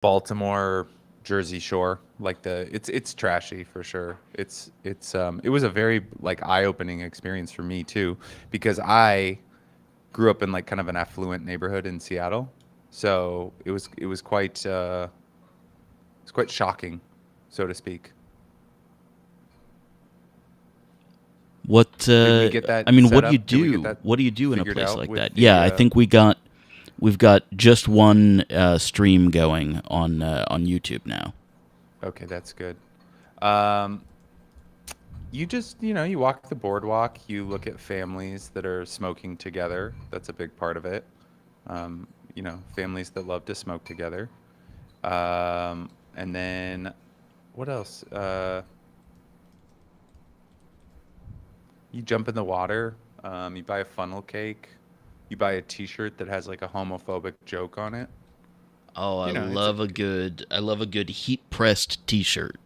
Baltimore, Jersey Shore. Like it's trashy for sure. It was a very like eye-opening experience for me too, because I grew up in like kind of an affluent neighborhood in Seattle, so it's quite shocking, so to speak. What Did we get that I mean, set what do you up? Did we get do? that What do you do in a figured place out like with that? Yeah, the? I think we've got just one stream going on YouTube now. Okay, that's good. Um, you just you walk the boardwalk. You look at families that are smoking together. That's a big part of it. Families that love to smoke together. And then what else? You jump in the water. You buy a funnel cake. You buy a T-shirt that has like a homophobic joke on it. Oh, You know, it's a I love a good heat pressed T-shirt.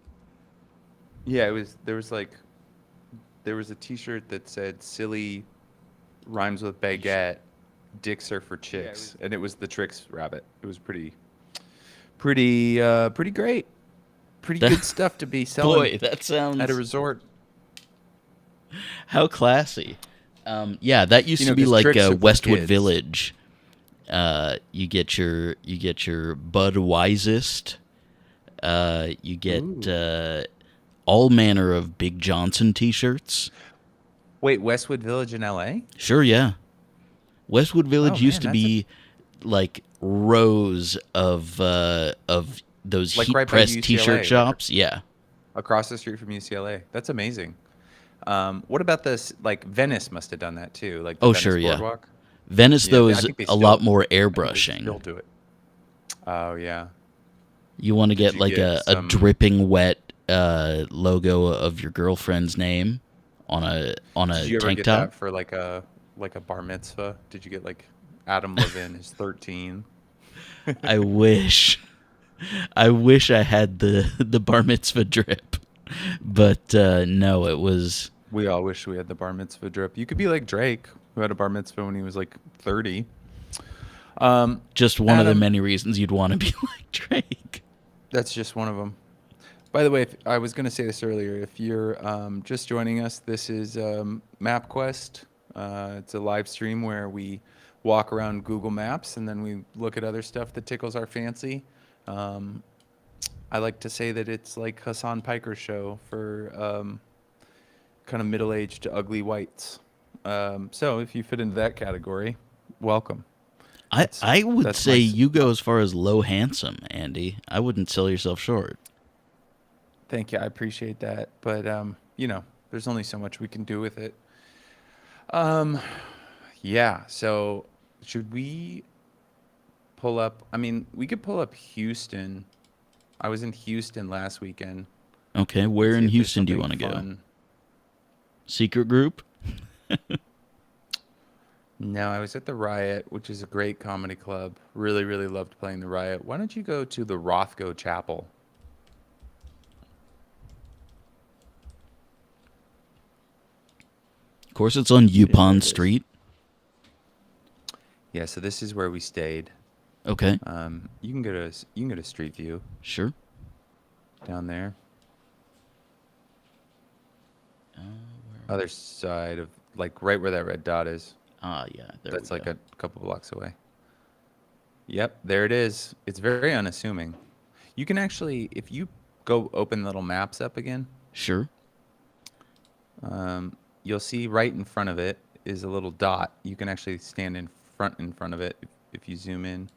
yeah. It was there was a T-shirt that said "silly rhymes with baguette, dicks are for chicks," and it was the Trix rabbit. It was pretty great. Pretty That, good stuff to be selling boy, that at a sounds resort. how classy. Yeah, that used to be Because like tricks are for Westwood kids. Village. You get your Budweisest. You get Ooh. all manner of Big Johnson T-shirts. Wait, Westwood Village in LA? Sure, yeah. Westwood Oh Village used man, to that's a be like rows of those like heat right by pressed T-shirt UCLA, like shops. Yeah. across the street from UCLA. That's amazing. What about this? Like Venice must have done that too, like the Oh, sure, Venice yeah. Boardwalk. Venice Yeah, though I is think they a lot still. more I think they airbrushing. still do it. Oh yeah. You want to Did get you like get a some? dripping wet logo of your girlfriend's name on Did a you ever tank get top. that for like a bar mitzvah? Did you get like Adam Levin is 13? I wish. I wish I had the the bar mitzvah drip, but no, it was We all wish we had the bar mitzvah drip. You could be like Drake, who had a bar mitzvah when he was like 30. just one of the Adam, many reasons you'd want to be like Drake. that's just one of them. By the way, if, I was going to say this earlier. If you're just joining us, this is MapQuest. It's a live stream where we walk around Google Maps and then we look at other stuff that tickles our fancy. Um, I like to say that it's like Hassan Piker's show for kind of middle-aged ugly whites. So if you fit into that category, welcome. That's I would that's my. say you go as far as low handsome, Andy. I wouldn't sell yourself short. Thank you. I appreciate that, but there's only so much we can do with it. Um, yeah. So should we pull up? I mean, we could pull up Houston. I was in Houston last weekend Okay, and where see in if there's Houston do you something want to go? fun. Secret group? No, I was at the Riot, which is a great comedy club. Really, really loved playing the Riot. Why don't you go to the Rothko Chapel? Of course, it's on There Yupon it is. Street. Yeah, so this is where we stayed. Okay, You can go to Street View sure. down there. Where? Other side of like right where that red dot is. Ah, yeah, there we That's like go. a couple blocks away. Yep, there it is. It's very unassuming. You can actually, if you go open the little maps up again, Sure. you'll see right in front of it is a little dot. You can actually stand in front of it if you zoom in.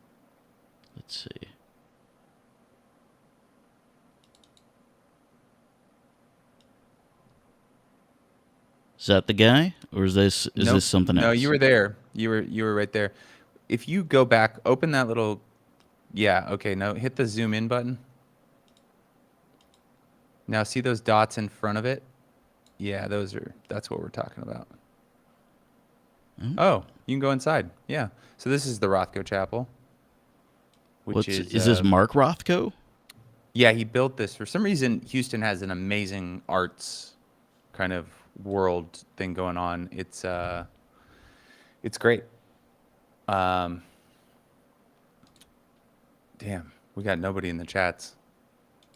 Let's see. Is that the guy, or is Nope. this something No, you else? were there. You were right there. If you go back, open that little yeah, okay, no, hit the zoom in button. Now see those dots in front of it? Yeah, that's what we're talking about. Oh, Oh, you can go inside. Yeah. So this is the Rothko Chapel, which what's is is this Mark Rothko? yeah, he built this. For some reason, Houston has an amazing arts kind of world thing going on. It's great. Um, damn. We got nobody in the chats.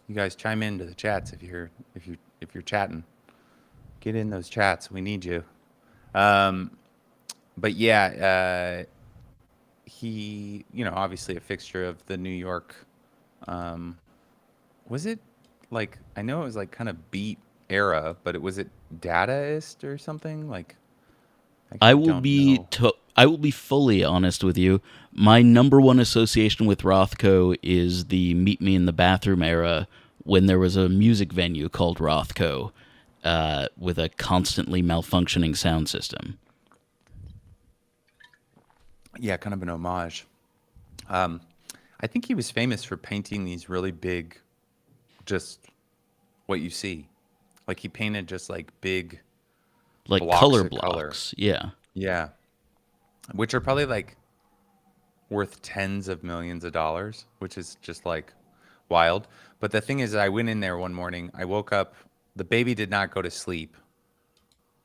You guys chime into the chats if you're chatting. Get in those chats. We need you. Um, but yeah, he, obviously a fixture of the New York. Um, was it like I know it was like kind of beat era, but was it Dadaist or something? Like I I actually will don't be know. I will be fully honest with you. My number one association with Rothko is the Meet Me in the Bathroom era, when there was a music venue called Rothko, with a constantly malfunctioning sound system. Yeah, kind of an homage. Um, I think he was famous for painting these really big, just what you see. Like he painted just like big Like blocks color of color. blocks. Yeah. Yeah, which are probably like worth tens of millions of dollars, which is just like wild. But the thing is, I went in there one morning. I woke up. The baby did not go to sleep,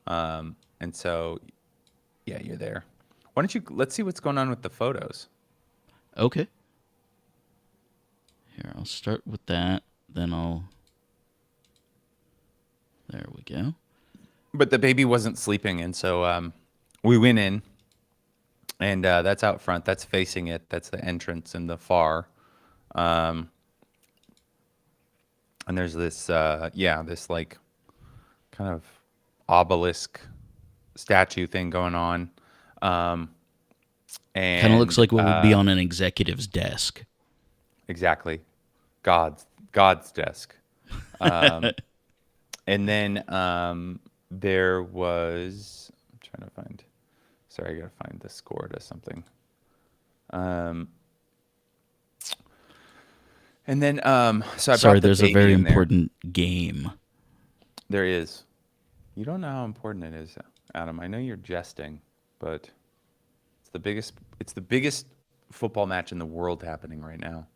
and so yeah, you're there. Why don't you? Let's see what's going on with the photos. Okay. Here, I'll start with that. Then I'll. There we go. But the baby wasn't sleeping, and so we went in, and that's out front. That's facing it. That's the entrance in the far. Um, and there's this, yeah, this like kind of obelisk statue thing going on. Um, Kind of looks and like what would be on an executive's desk. exactly, God's desk. And then there was, I'm trying to find, sorry, I gotta find the score to something. Um, and then so I Sorry, brought the there's a baby very in there. important game. There is. You don't know how important it is, Adam. I know you're jesting, but it's the biggest football match in the world happening right now.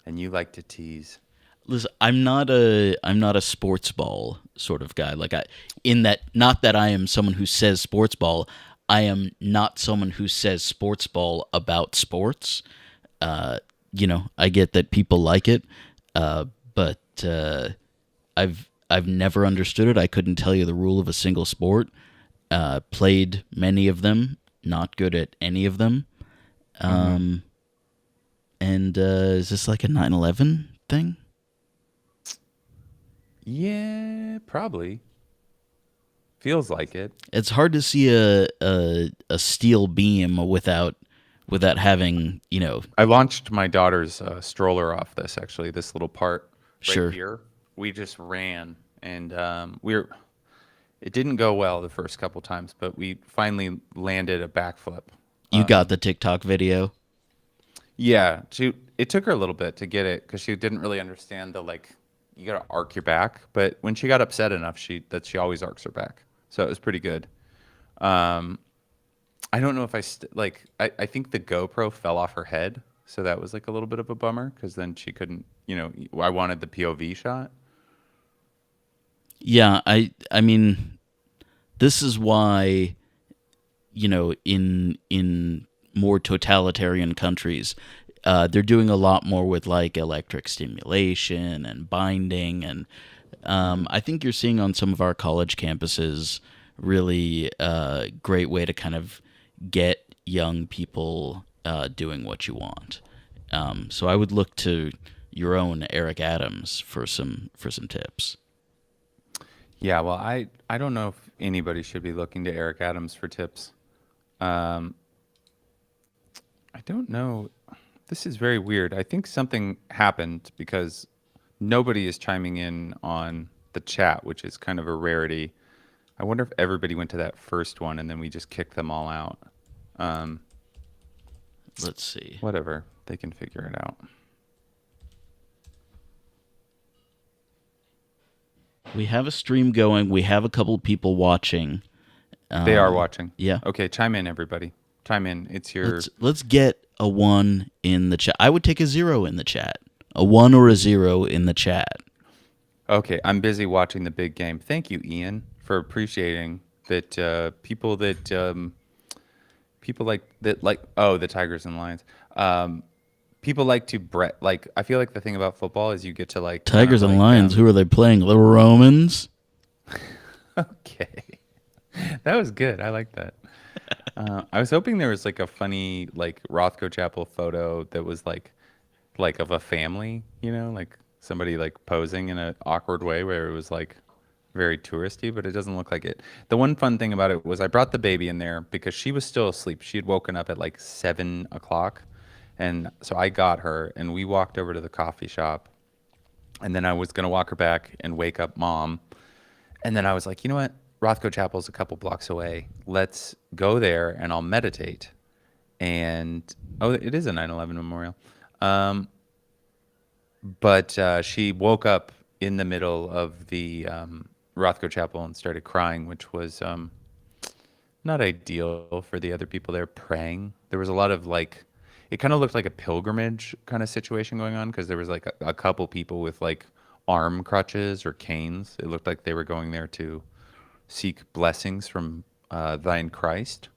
And you like to tease. Listen, I'm not a sports ball sort of guy. Like, in that, not that I am someone who says sports ball. I am not someone who says sports ball about sports. Uh, I get that people like it, but I've never understood it. I couldn't tell you the rule of a single sport. Played many of them, not good at any of them. Mm-hmm. And is this like a 9/11 thing? Yeah, probably. Feels like it. It's hard to see a steel beam without having, I launched my daughter's stroller off this, actually, this little part right sure. here. We just ran, and it didn't go well the first couple times, but we finally landed a backflip. You got the TikTok video. Yeah, it took her a little bit to get it because she didn't really understand the like you gotta arc your back. But when she got upset enough, she always arcs her back, so it was pretty good. Um, I don't know if I think the GoPro fell off her head, so that was like a little bit of a bummer because then she couldn't. I wanted the POV shot. Yeah, I mean, this is why, in more totalitarian countries, they're doing a lot more with like electric stimulation and binding, and I think you're seeing on some of our college campuses really great way to kind of get young people doing what you want. So I would look to your own Eric Adams for some tips. Yeah, well, I don't know if anybody should be looking to Eric Adams for tips. Um, I don't know. This is very weird. I think something happened because nobody is chiming in on the chat, which is kind of a rarity. I wonder if everybody went to that first one and then we just kicked them all out. Um, Let's see. Whatever. They can figure it out. We have a stream going. We have a couple people watching. They are watching. Yeah. Okay, chime in, everybody. Chime in. It's your. Let's get a 1 in the chat. I would take a 0 in the chat. A 1 or a 0 in the chat. Okay, I'm busy watching the big game. Thank you, Ian, for appreciating that. People like that, like the Tigers and Lions. people like to like I feel like the thing about football is you get to like kind Tigers of and like Lions. Who are they playing? The Romans. okay. That was good. I like that. I was hoping there was like a funny like Rothko Chapel photo that was like of a family, like somebody like posing in an awkward way where it was like very touristy, but it doesn't look like it. The one fun thing about it was I brought the baby in there because she was still asleep. She had woken up at like 7 o'clock. And so I got her and we walked over to the coffee shop. And then I was going to walk her back and wake up mom. And then I was like, you know what? Rothko Chapel's a couple blocks away. Let's go there and I'll meditate. And oh, it is a 9/11 memorial. Um, but she woke up in the middle of the Rothko Chapel and started crying, which was not ideal for the other people there praying. There was a lot of like, it kind of looked like a pilgrimage kind of situation going on because there was like a couple people with like arm crutches or canes. It looked like they were going there to seek blessings from thine Christ.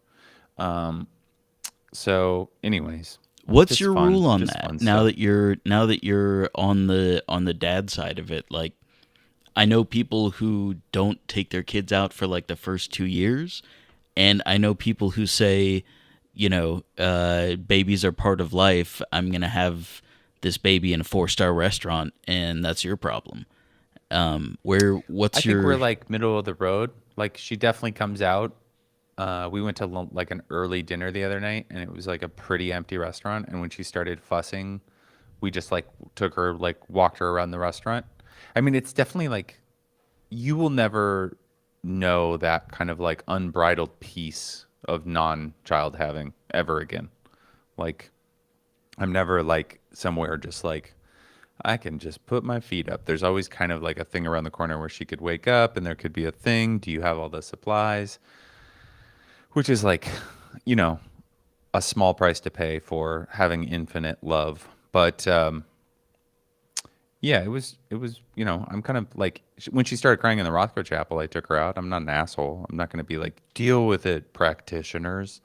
So, anyways, What's just your fun, rule on just that? fun Now stuff. that you're on the dad side of it, like I know people who don't take their kids out for like the first 2 years, and I know people who say, babies are part of life. I'm gonna have this baby in a 4-star restaurant, and that's your problem. I What's think we're your like middle of the road. Like she definitely comes out. We went to like an early dinner the other night, and it was like a pretty empty restaurant. And when she started fussing, we just like took her, like walked her around the restaurant. I mean, it's definitely like you will never know that kind of like unbridled peace of non-child having ever again. Like I'm never like somewhere just like I can just put my feet up. There's always kind of like a thing around the corner where she could wake up and there could be a thing. Do you have all the supplies? Which is like, you know, a small price to pay for having infinite love. But yeah, it was, I'm kind of like, when she started crying in the Rothko Chapel, I took her out. I'm not an asshole. I'm not going to be like, deal with it, practitioners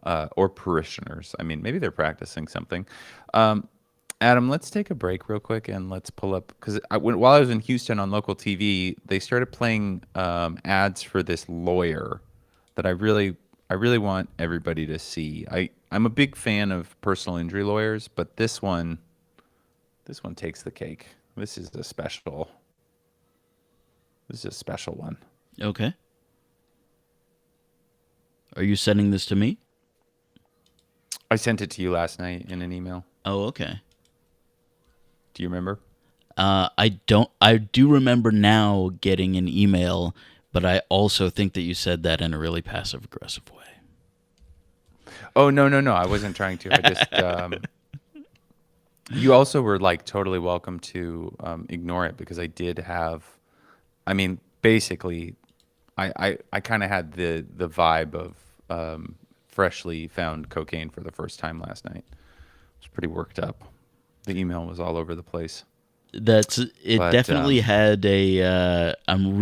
or parishioners. I mean, maybe they're practicing something. Um, Adam, let's take a break real quick and let's pull up because while I was in Houston on local TV, they started playing ads for this lawyer that I really want everybody to see. I'm a big fan of personal injury lawyers, but this one takes the cake. This is a special one. okay? Are you sending this to me? I sent it to you last night in an email. Oh, okay. Do you remember? I don't. I do remember now getting an email, but I also think that you said that in a really passive aggressive way. Oh, no, no, no. I wasn't trying to. I just you also were like totally welcome to ignore it because I did have, I mean, basically, I kind of had the vibe of freshly found cocaine for the first time last night. I was pretty worked up. The email was all over the place. That's it. But Definitely had a. I'm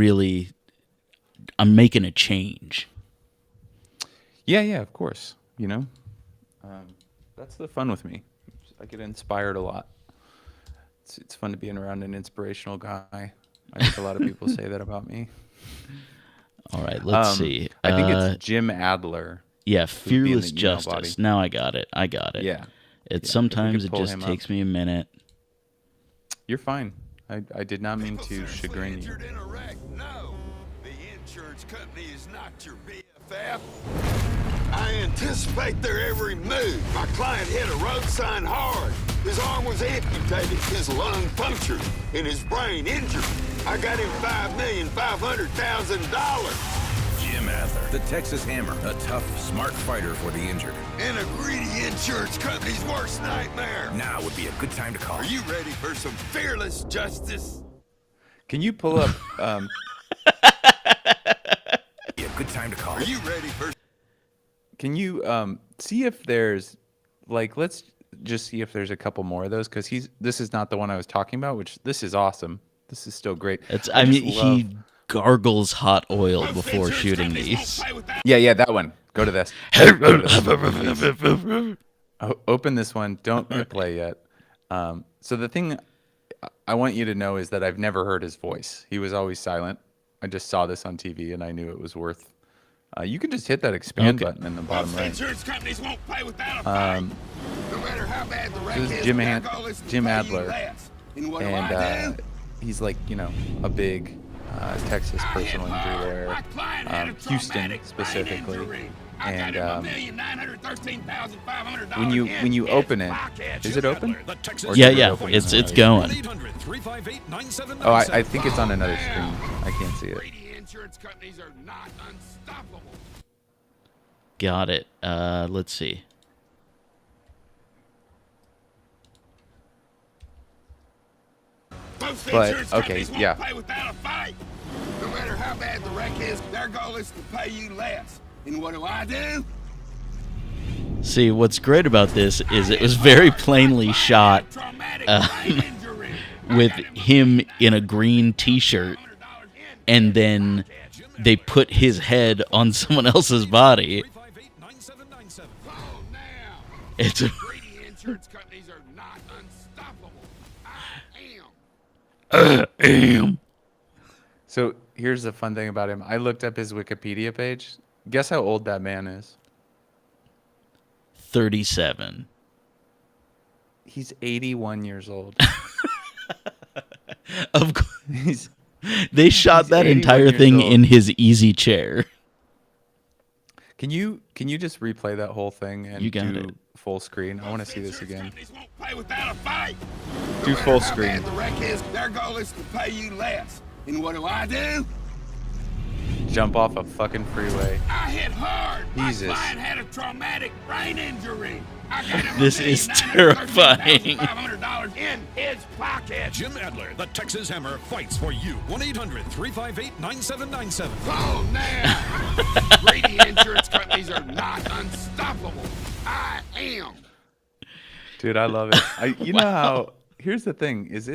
making a change. yeah, yeah, of course. That's the fun with me. I get inspired a lot. It's fun to be around an inspirational guy. I think a lot of people say that about me. All right, let's see. I think it's Jim Adler. Yeah, who'd be in the fearless email justice. body. Now I got it. Yeah, It yeah. sometimes If it we could pull just him takes up. me a minute. You're fine. I did not mean to chagrin you. Injured in a wreck? No. The insurance company is not your BFF. I anticipate their every move. My client hit a road sign hard. His arm was amputated, his lung punctured, and his brain injured. I got him $5,500,000. Jim Adler, the Texas Hammer, a tough, smart fighter for the injured. And a greedy insurance company's worst nightmare. Now would be a good time to call. Are you ready for some fearless justice? Can you pull up? Be a good time to call. Are you ready for... Can you see if there's like let's just see if there's a couple more of those because this is not the one I was talking about. Which this is awesome. This is still great. I mean, just he gargles hot oil Most before insurance shooting companies won't these. pay with that. Yeah, that one. Go to this. Go to this. Open this one. Don't hit play yet. So the thing I want you to know is that I've never heard his voice. He was always silent. I just saw this on TV and I knew it was worth. You can just hit that expand button in the bottom Most right. insurance companies won't pay without a fight. No matter how bad the wreck This is is, Jim their goal is to Jim pay you Adler, less. And what do I and do? he's like a big Texas I hit personal injury hard. lawyer, My client had a Houston traumatic brain specifically. injury. I got And him $1,913,500 when you in open his it, pocket. is it open? The Texas Or Yeah, did it yeah, open? it's going. 1-800-358-9797. Oh, I think it's on another screen. I can't see it. Greedy insurance companies are not unstoppable. Got it. Let's see. Most But, insurance okay, companies won't yeah. pay without a fight. No matter how bad the wreck is, their goal is to pay you less. And what do? See, what's great about this is it was very plainly shot with him in a green T-shirt, and then they put his head on someone else's body. 358-9797. Oh, now. It's Greedy insurance companies are not unstoppable. I am. So here's the fun thing about him. I looked up his Wikipedia page. Guess how old that man is? 37. He's 81 years old. Of course, He's they shot he's that 81 entire years thing old. in his easy chair. Can you just replay that whole thing and You got do it. full screen? I want to see this Insurance again. companies won't pay without a fight. Do No full matter how screen. bad the wreck is, their goal is to pay you less. And what do? Jump off a fucking freeway. I hit hard. Jesus. My client had a traumatic brain injury. I got him This is terrifying. $1,913,500 in his pocket. Jim Adler, the Texas Hammer, fights for you. 1-800-358-9797. Oh, now. Greedy insurance companies are not unstoppable. I am. Dude, I love it. You know how here's the thing is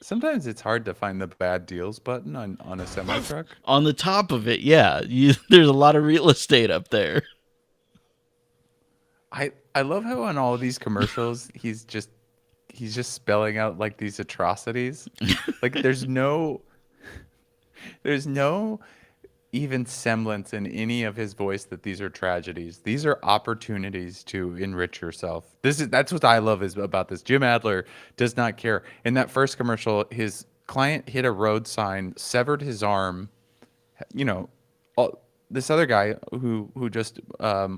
sometimes it's hard to find the bad deals button on a semi truck. On the top of it, yeah, there's a lot of real estate up there. I love how on all of these commercials he's just spelling out like these atrocities. Like there's no even semblance in any of his voice that these are tragedies. These are opportunities to enrich yourself. That's what I love about this. Jim Adler does not care. In that first commercial, his client hit a road sign, severed his arm. This other guy who just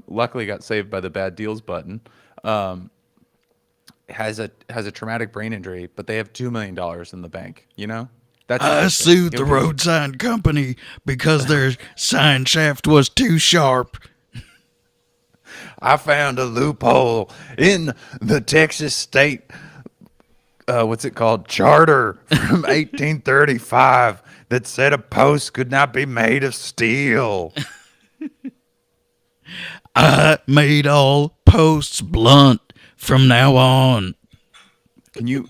luckily got saved by the bad deals button has a traumatic brain injury, but they have $2 million in the bank. That's I interesting. sued the road sign company because their sign shaft was too sharp. I found a loophole in the Texas state, what's it called, charter from 1835 that said a post could not be made of steel. I made all posts blunt from now on. Can you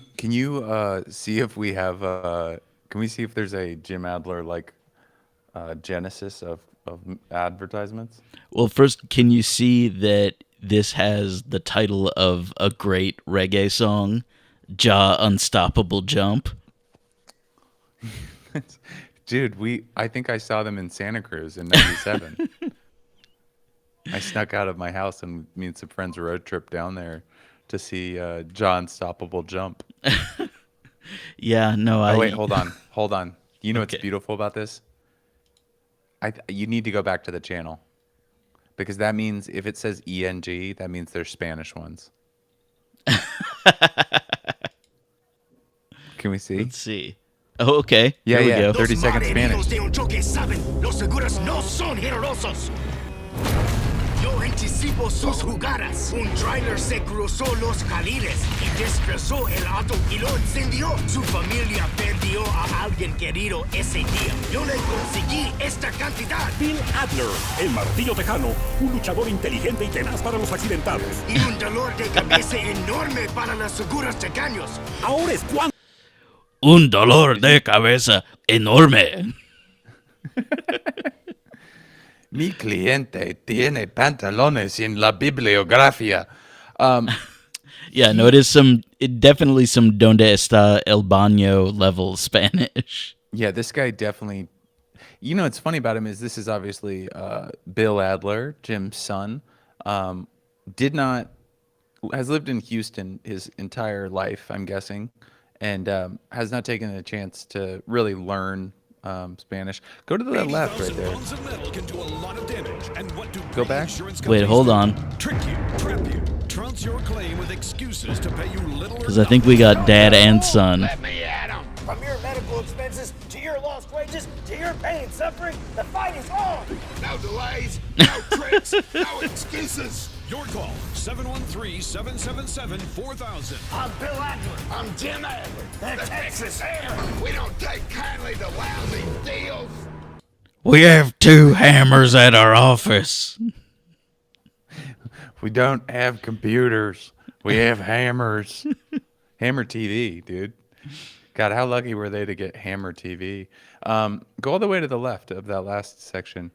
see if we have can we see if there's a Jim Adler genesis of advertisements? Well, first, can you see that this has the title of a great reggae song, Ja Unstoppable Jump? Dude, I think I saw them in Santa Cruz in '97. I snuck out of my house and me and some friends road trip down there to see Ja Unstoppable Jump. Yeah, no, Oh wait, hold on. You know Okay. what's beautiful about this? You need to go back to the channel because that means if it says ENG, that means they're Spanish ones. Can we see? Let's see. Oh, okay. Yeah, Here we yeah. go. 30 seconds Spanish. de un choque saben, los seguros no son generosos. Yo anticipo sus jugadas. Un trailer se cruzó los carriles y destrozó el auto y lo encendió. Su familia perdió a alguien querido ese día. Yo le conseguí esta cantidad Bill Adler, el martillo tejano, un luchador inteligente y tenaz para los accidentados. y un dolor de cabeza enorme para los seguros tacaños. Ahora es cuando Un dolor de cabeza enorme. Mi cliente tiene pantalones en la bibliografía. Yeah, no, it definitely some Donde Está El Baño level Spanish. Yeah, this guy definitely. You know, what's funny about him is this is obviously Bill Adler, Jim's son. Um, did not has lived in Houston his entire life, I'm guessing, and has not taken a chance to really learn Spanish. Go to the left right 80,000 there. pounds of metal can do a lot of damage. And what do Go back. insurance Wait, companies hold do? on. Trick you, trap you, trounce your claim with excuses to pay you little or Because I think we got dad and son. Let me at him. From your medical expenses to your lost wages to your pain and suffering, the fight is on. No delays, no tricks, no excuses. Your call, 713-777-4000. I'm Bill Adler. I'm Jim Adler, The Texas Hammer. We don't take kindly to lousy deals. We have 2 hammers at our office. We don't have computers. We have hammers. Hammer TV, dude. God, how lucky were they to get Hammer TV? Go all the way to the left of that last section.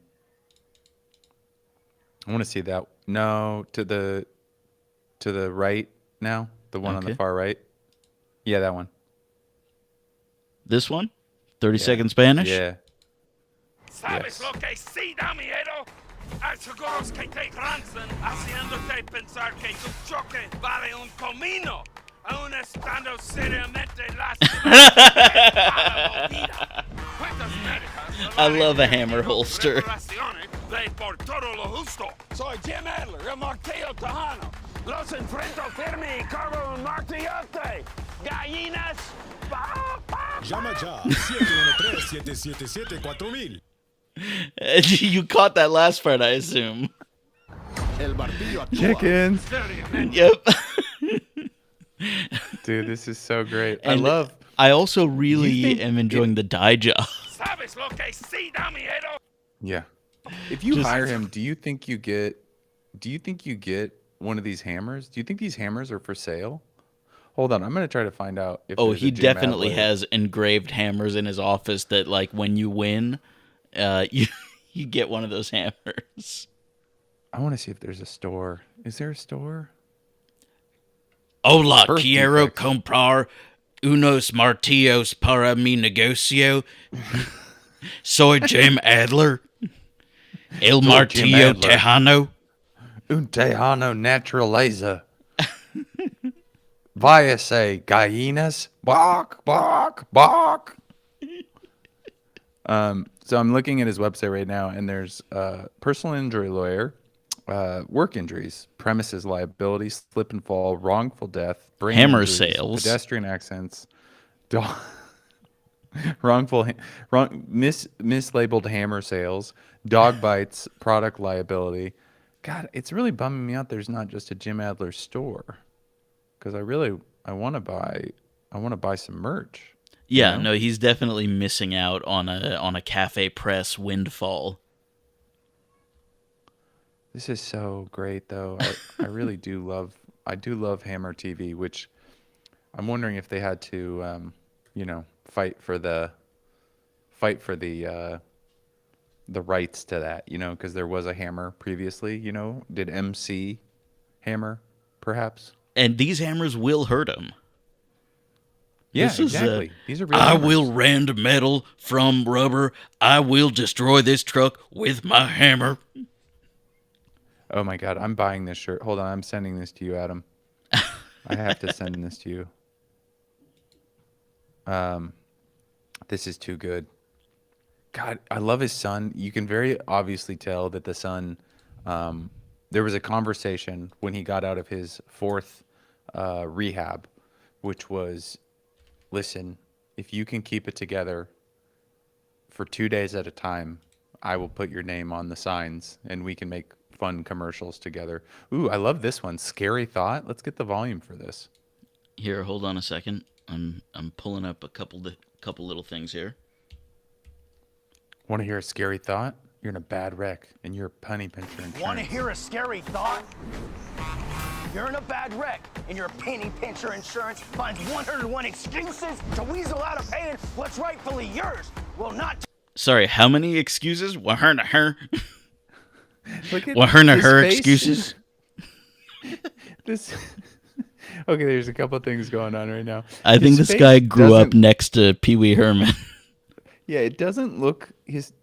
I want to see that. No, to the right now. The one on the Okay. far right. Yeah, that one. This one? 30-second Spanish? Yeah. ¿Sabes lo que sí da miedo? Hay seguros que te transan haciéndote pensar que tu choque vale un comino, aún estando seriamente lastimado. ¿Cuántas médicas I love a hammer holster. de por todo lo justo? Soy Jim Adler, el martillo tejano. Los enfrento firme y cargo un martillote. Gallinas. Pa, pa, Llama ya, 713-777-4000. You caught that last part, I assume. El martillo actúa. Chickens. Yep. Dude, this is so great. And I also really am enjoying the dye job. ¿Sabes lo que sí da miedo? Yeah. If you hire him, do you think you get one of these hammers? Do you think these hammers are for sale? Hold on, I'm gonna try to find out if Oh, there's a he Jim definitely Adler. has engraved hammers in his office that, like, when you win, you get one of those hammers. I want to see if there's a store. Is there a store? Hola, Birth quiero defects. comprar unos martillos para mi negocio. Soy Jim Adler. El Jim martillo Adler. tejano. Un tejano naturaliza. Vaya se gallinas. Bark, bark, bark. So I'm looking at his website right now, and there's personal injury lawyer, work injuries, premises liability, slip and fall, wrongful death, brain Hammer injuries, sales. pedestrian accidents, mislabeled hammer sales, dog bites, product liability. God, it's really bumming me out. There's not just a Jim Adler store, because I want to buy some merch. Yeah, know? no, he's definitely missing out on a Cafe Press windfall. This is so great, though. I really do love. I do love Hammer TV, which I'm wondering if they had to, fight for the rights to that, because there was a Hammer previously. Did MC Hammer perhaps? And these hammers will hurt him. Yeah, This is, exactly. These are real I hammers. will rend metal from rubber. I will destroy this truck with my hammer. Oh my God, I'm buying this shirt. Hold on, I'm sending this to you, Adam. I have to send this to you. This is too good. God, I love his son. You can very obviously tell that the son, there was a conversation when he got out of his fourth rehab, which was, listen, if you can keep it together for 2 days at a time, I will put your name on the signs and we can make fun commercials together. Ooh, I love this one. Scary Thought. Let's get the volume for this. Here, hold on a second. I'm pulling up a couple little things here. Want to hear a scary thought? You're in a bad wreck and you're penny pincher insurance. Want to hear a scary thought? You're in a bad wreck, and your penny pincher insurance finds 101 excuses to weasel out of paying what's rightfully yours. Will not. Sorry, how many excuses? Look at Her his face. excuses. This okay, there's a couple things going on right now. I think His this guy face grew up doesn't- next to Pee Wee Herman. Yeah, it doesn't look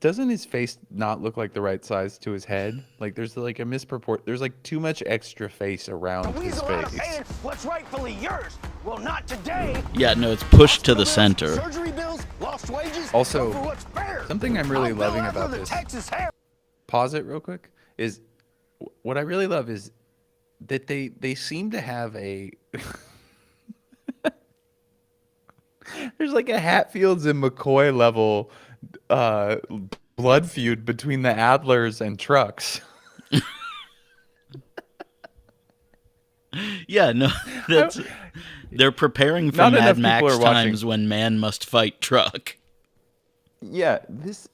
doesn't his face not look like the right size to his head? Like there's like a misproport. There's like too much extra face around his Weasel out of face. paying what's rightfully yours. Well, not today. Yeah, no, it's pushed to the center. Surgery bills, lost wages. Also, go for what's fair. something I'm really I'll bill loving out for about the this. Texas hair. Pause it real quick. Is what I really love is that they seem to have a there's like a Hatfields and McCoy level blood feud between the Adlers and Trucks. Yeah, no, that's they're preparing for Not Mad enough people Max are watching. times when man must fight truck. Yeah, this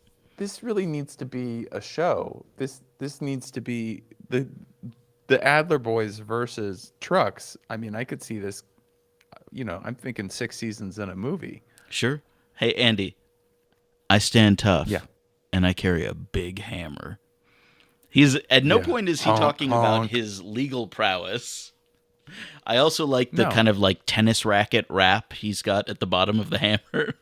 really needs to be a show. This needs to be the Adler boys versus Trucks. I mean, I could see this. I'm thinking 6 seasons in a movie. Sure. Hey, Andy, I stand tough. Yeah. And I carry a big hammer. He's at no Yeah. point is he Honk, talking about honk. his legal prowess. I also like the No. kind of like tennis racket wrap he's got at the bottom of the hammer.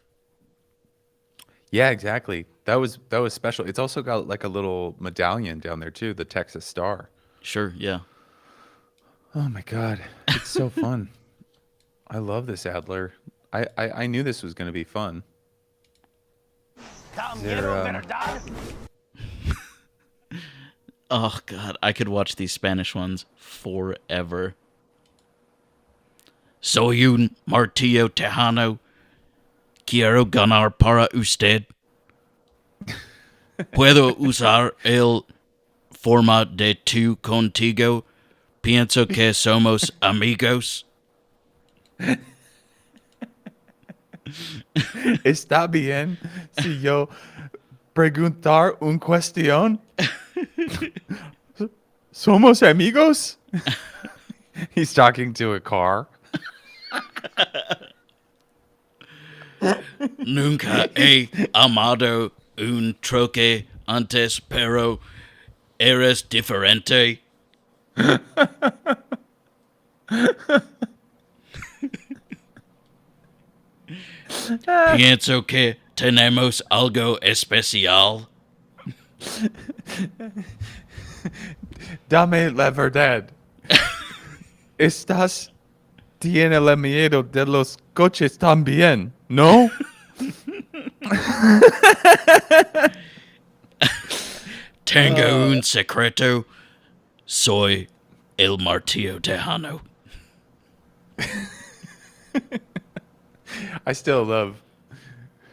Yeah, exactly. That was special. It's also got like a little medallion down there too, the Texas Star. Sure, yeah. Oh my God, it's so fun. I love this Adler. I knew this was going to be fun. They're, Oh god, I could watch these Spanish ones forever. Soy un martillo tejano. Quiero ganar para usted. Puedo usar el forma de tú contigo. Pienso que somos amigos. ¿Está bien si yo preguntar un cuestión? ¿Somos amigos? He's talking to a car. Nunca he amado un troque antes, pero eres diferente. Pienso que tenemos algo especial. Dame la verdad. Estás tiene el miedo de los coches también, ¿no? Tengo un secreto. Soy el martillo tejano. I still love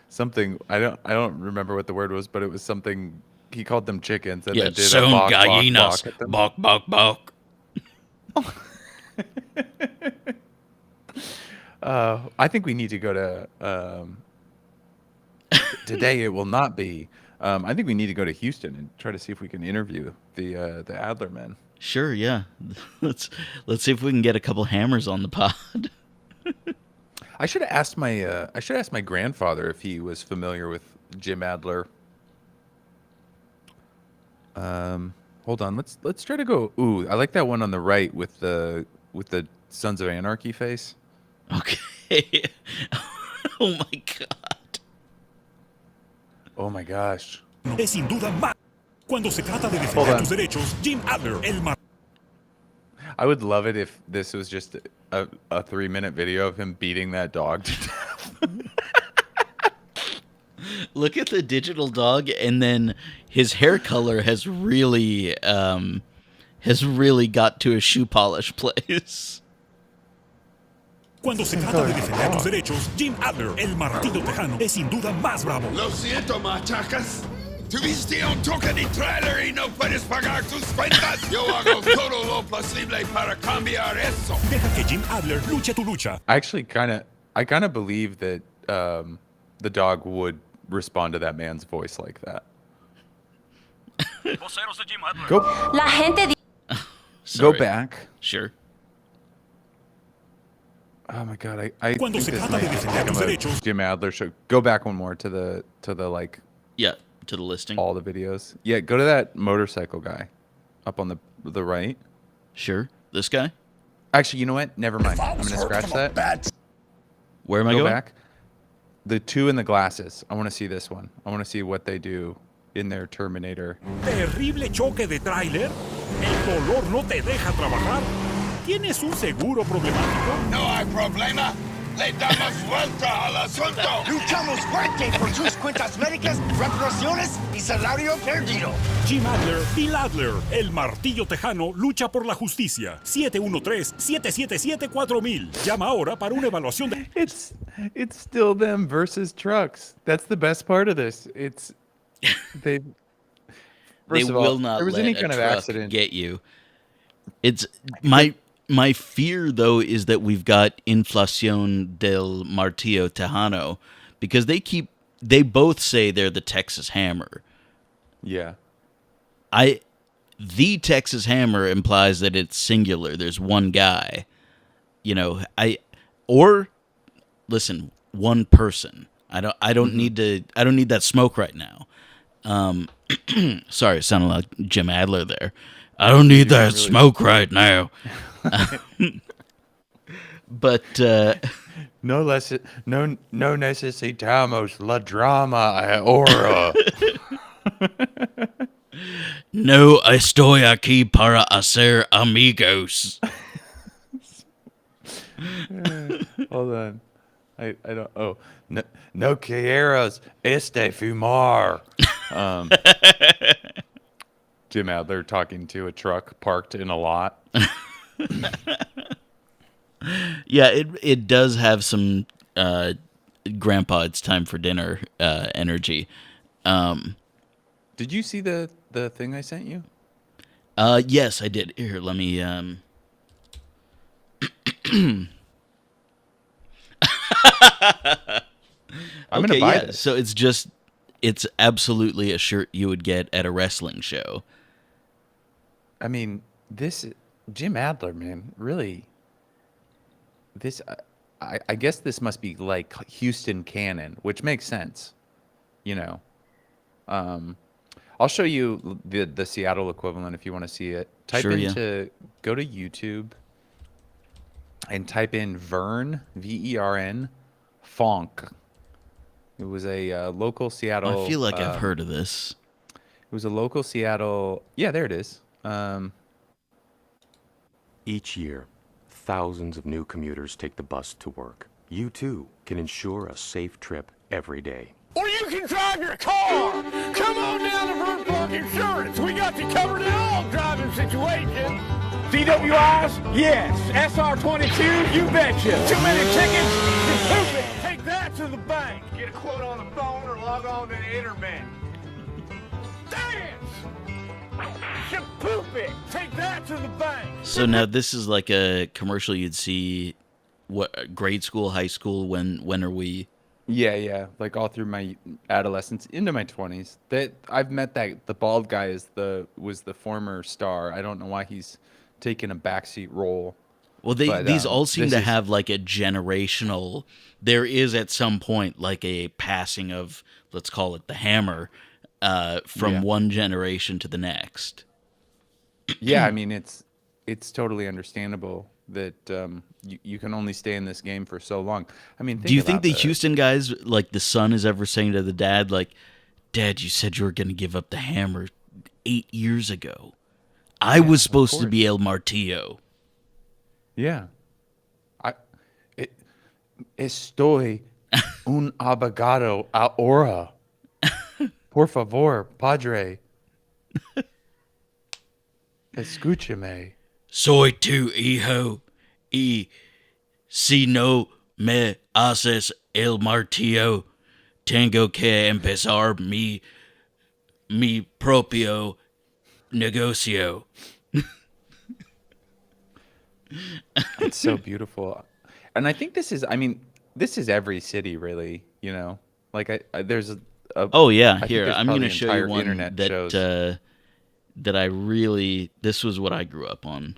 something. I don't remember what the word was, but it was something. He called them chickens, and Yeah, then did a son bok, bok, gallinas. bok at them. Bok, bok, bok. I think we need to go to. Today it will not be. I think we need to go to Houston and try to see if we can interview the Adler men. Sure, yeah. Let's see if we can get a couple hammers on the pod. I should have asked my grandfather if he was familiar with Jim Adler. Hold on. Let's try to go. Ooh, I like that one on the right with the Sons of Anarchy face. Okay. Oh my god. Oh my gosh. Es sin duda más. Cuando se trata de Hold defender on. tus derechos, Jim Adler, el mar... I would love it if this was just a 3-minute video of him beating that dog to death. Look at the digital dog, and then his hair color has really got to a shoe polish place. Cuando se trata de defender tus derechos, Jim Adler, el martillo tejano, es sin duda más bravo. Lo siento, machacas. Tuviste un toque de trailer y no puedes pagar tus cuentas. Yo hago todo lo posible para cambiar eso. Deja que Jim Adler luche tu lucha. I actually kind of believe that the dog would respond to that man's voice like that. Go La gente go Sorry. back. Sure. Oh my god, I Cuando think se this trata might de just defender become tus a derechos. Jim Adler show. Go back one more to the like Yeah, to the listing. all the videos. Yeah, go to that motorcycle guy up on the right. Sure. This guy? Actually, you know what? Never mind. I'm going to scratch that. Where am I Go going? back. The two in the glasses. I want to see this one. I want to see what they do in their Terminator. Terrible choque de tráiler. El dolor no te deja trabajar. ¿Tienes un seguro problemático? No hay problema. Le damos vuelta al asunto. Luchamos fuerte por sus cuentas médicas, reparaciones y salario perdido. Jim Adler, Bill Adler, el martillo tejano lucha por la justicia. 713-777-4000. Llama ahora para una evaluación de... It's still them versus trucks. That's the best part of this. It's they. They First of all, will not there was let any a kind of truck accident. get you. It's my fear though is that we've got inflación del martillo tejano because they both say they're the Texas Hammer. Yeah. The Texas Hammer implies that it's singular. There's one guy. You know, listen, one person. I don't need that smoke right now. Sorry, it sounded like Jim Adler there. I don't need that smoke right now. But No necesitamos la drama ahora. no estoy aquí para hacer amigos. Hold on. I don't. Oh, no quieras fumar. Jim Adler talking to a truck parked in a lot. Yeah, it does have some Grandpa, it's time for dinner energy. Did you see the thing I sent you? Yes, I did. Here, let me. I'm gonna buy this. So it's absolutely a shirt you would get at a wrestling show. I mean, this Jim Adler, man, really. This, I guess this must be like Houston canon, which makes sense, you know. I'll show you the Seattle equivalent if you want to see it. Go to YouTube and type in Vern, Vern, Fonk. It was a local Seattle. I feel like I've heard of this. It was a local Seattle. Yeah, there it is. Each year, thousands of new commuters take the bus to work. You too can ensure a safe trip every day. Or you can drive your car. Come on down to Vern Park Insurance. We got you covered in all driving situations. DWIs? Yes. SR22? You betcha. Too many tickets? Just poop it. Take that to the bank. Get a quote on the phone or log on to the internet. Dance! Shapoop it. Take that to the bank. So now this is like a commercial you'd see, what, grade school, high school? When are we? Yeah, like all through my adolescence into my 20s. That I've met the bald guy was the former star. I don't know why he's taken a backseat role. Well, these all seem to have like a generational. There is at some point like a passing of, let's call it the hammer, from one generation to the next. Yeah, I mean it's totally understandable that you can only stay in this game for so long. I mean, do you think the Houston guys, like the son, is ever saying to the dad, like, "Dad, you said you were going to give up the hammer 8 years ago. I was supposed to be El Martillo." Yeah. Estoy un abogado ahora. Por favor, padre. Escúchame. Soy tu hijo y si no me haces el martillo, tengo que empezar mi propio negocio. It's so beautiful. And I think this is every city, really, you know? Like, there's oh, yeah. I Here, I'm going to show you one internet that, shows. that I really... This was what I grew up on.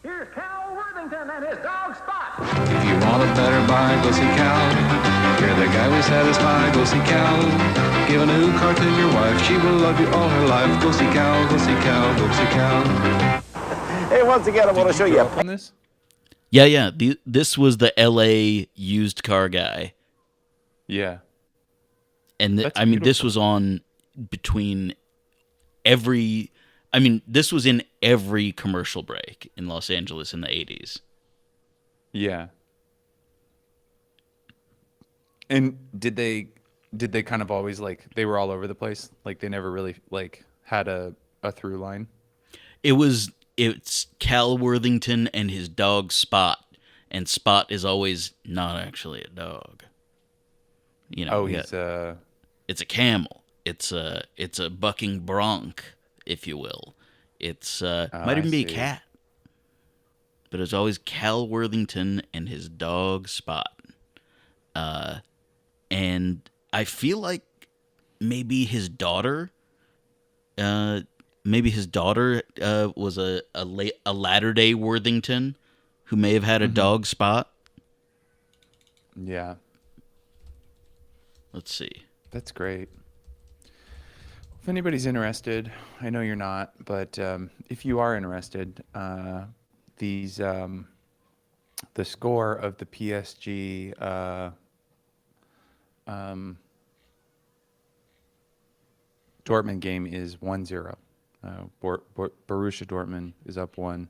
Here's Cal Worthington and his dog Spot. If you want a better bike, go see Cal. care, the guy was satisfied. Go see Cal. Give a new car to your wife, she will love you all her life. Go see Cal, go see Cal, go see Cal. Hey, once again, I want to show you. On this? Yeah. This was the L.A. used car guy. Yeah. And That's this was on between every. This was in every commercial break in Los Angeles in the 80s. Yeah. And did they kind of always they were all over the place? Like they never really had a through line? It's Cal Worthington and his dog Spot, and Spot is always not actually a dog. It's a camel. It's a bucking bronc, if you will. It's might even be a cat. But it's always Cal Worthington and his dog Spot. And I feel like maybe his daughter was a latter-day Worthington who may have had a dog Spot. Yeah. Let's see. That's great. If anybody's interested, I know you're not, but if you are interested, the score of the PSG Dortmund game is 1-0. Borussia Dortmund is up 1.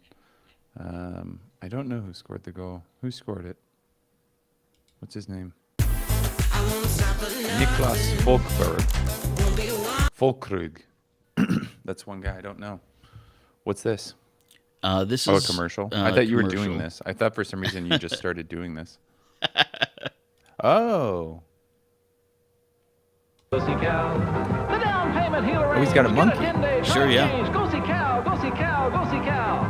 I don't know who scored the goal. Who scored it? What's his name? Niklas Folkrug. That's one guy I don't know. What's this? This is a commercial. I thought you were doing this. I thought for some reason you just started doing this. Oh. Go see Cal. The down payment he'll arrange. Oh, he's got a monkey. Sure, yeah. Go see Cal. Go see Cal. Go see Cal.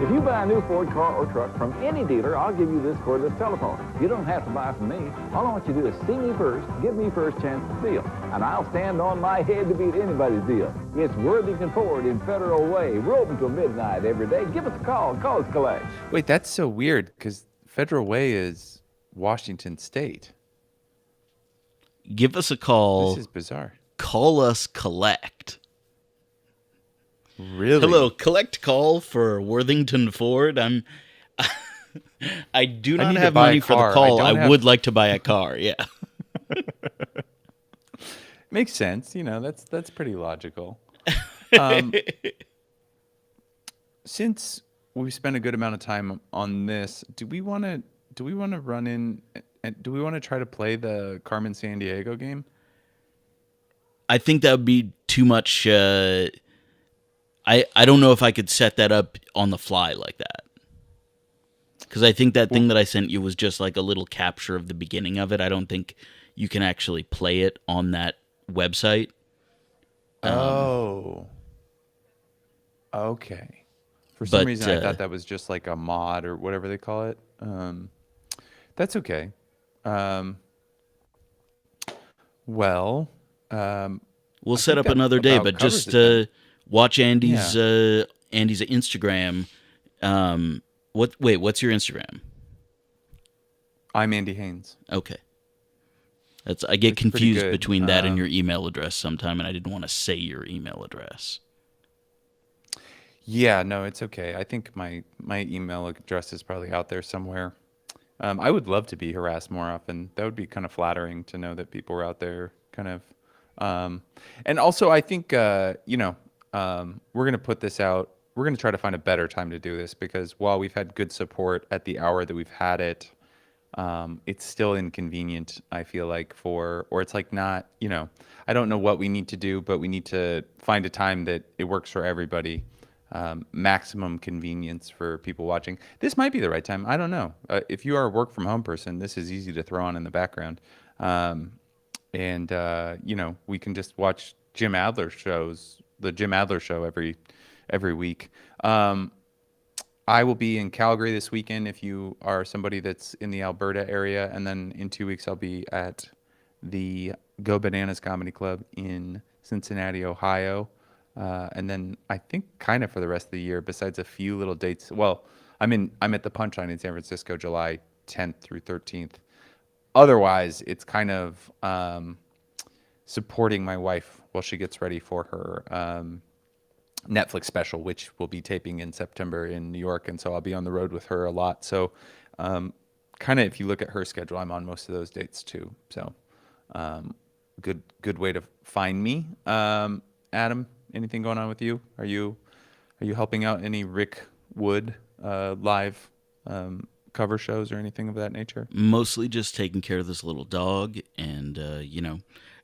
If you buy a new Ford car or truck from any dealer, I'll give you this cordless telephone. You don't have to buy from me. All I want you to do is see me first, give me first chance to deal, and I'll stand on my head to beat anybody's deal. It's Worthington Ford in Federal Way. We're open till midnight every day. Give us a call. Call us collect. Wait, that's so weird because Federal Way is Washington State. Give us a call. This is bizarre. Call us collect. Really? Hello, collect call for Worthington Ford. I do not have money for the call. I would like to buy a car. Yeah. Makes sense. That's pretty logical. Since we spent a good amount of time on this, do we want to run in and do we want to try to play the Carmen Sandiego game? I think that would be too much. I don't know if I could set that up on the fly like that. Because I think that thing that I sent you was just like a little capture of the beginning of it. I don't think you can actually play it on that website. Oh. Okay. For some reason, I thought that was just like a mod or whatever they call it. That's okay. We'll set up another day, but just watch Andy's Instagram. What's your Instagram? I'm Andy Haynes. Okay. I get confused between that and your email address sometime, and I didn't want to say your email address. Yeah, no, it's okay. I think my email address is probably out there somewhere. I would love to be harassed more often. That would be kind of flattering to know that people were out there kind of. And also, I think, we're going to put this out. We're going to try to find a better time to do this because while we've had good support at the hour that we've had it, it's still inconvenient, I feel like, or it's like not, I don't know what we need to do, but we need to find a time that it works for everybody. Maximum convenience for people watching. This might be the right time. I don't know. If you are a work from home person, this is easy to throw on in the background. And we can just watch Jim Adler shows, the Jim Adler show every week. I will be in Calgary this weekend if you are somebody that's in the Alberta area. And then in 2 weeks, I'll be at the Go Bananas Comedy Club in Cincinnati, Ohio. And then I think kind of for the rest of the year, besides a few little dates. Well, I'm at the Punchline in San Francisco, July 10th through 13th. otherwise, it's kind of supporting my wife while she gets ready for her Netflix special, which we'll be taping in September in New York, and so I'll be on the road with her a lot. So, kind of, if you look at her schedule, I'm on most of those dates too. So, good way to find me. Adam, anything going on with you? Are you helping out any Rick Wood live cover shows or anything of that nature? Mostly just taking care of this little dog and,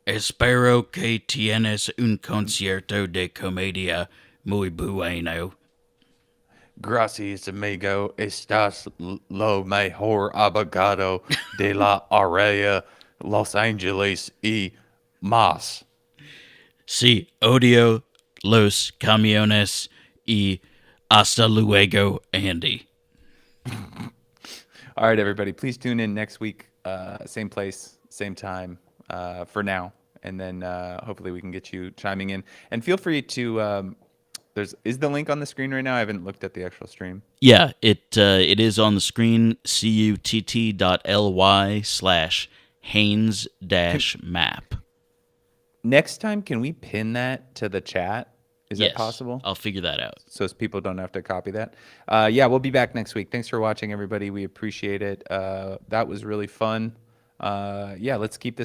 Espero que tienes un concierto de comedia muy bueno. Gracias, amigo. Estás lo mejor abogado de la área Los Angeles y más. Sí, odio los camiones y hasta luego, Andy. All right, everybody, please tune in next week, same place, same time, for now, and then hopefully we can get you chiming in. And feel free to is the link on the screen right now? I haven't looked at the actual stream. Yeah, it is on the screen, cutt.ly/Haynes-map. Next time, can we pin that to the chat? Is Yes, that possible? I'll figure that out. So people don't have to copy that. Yeah, we'll be back next week. Thanks for watching, everybody. We appreciate it. That was really fun. Yeah, let's keep this